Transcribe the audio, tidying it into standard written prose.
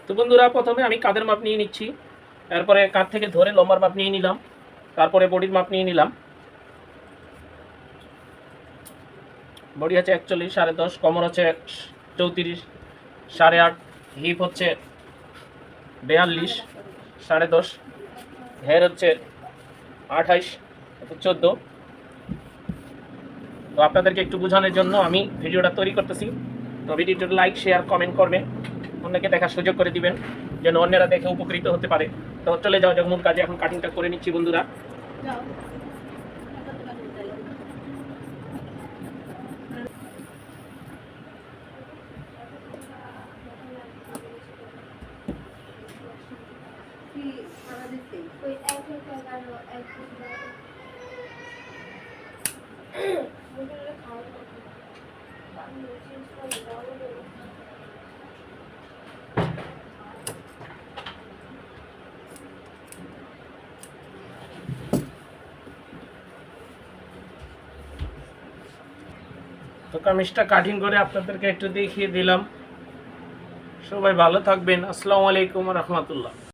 তো বন্ধুরা, প্রথমে আমি কাঁধের মাপ নিয়ে নিচ্ছি, এরপরে কাঁধ থেকে ধরে লম্বার মাপ নিয়ে নিলাম, তারপরে বডির মাপ নিয়ে নিলাম। বডি হচ্ছে 41, 10.5, কোমর হচ্ছে 34, 8.5, হিপ হচ্ছে 42, 10.5, হেয়ার হচ্ছে 28, 14। তো আপনাদেরকে একটু বোঝানোর জন্য আমি ভিডিওটা তৈরি করতেছি। তো ভিডিওটা লাইক, শেয়ার, কমেন্ট করবেন, অন্যকে দেখার সুযোগ করে দিবেন যেন অন্যরা দেখে উপকৃত হতে পারে। তো চলে যাওয়া যাক মূল কাজে। এখন কাটিংটা করে নিচ্ছি বন্ধুরা। তো কামিজটা কাটিং করে আপনাদেরকে একটু দেখিয়ে দিলাম। সবাই ভালো থাকবেন। আসসালামু আলাইকুম ওয়া রাহমাতুল্লাহ।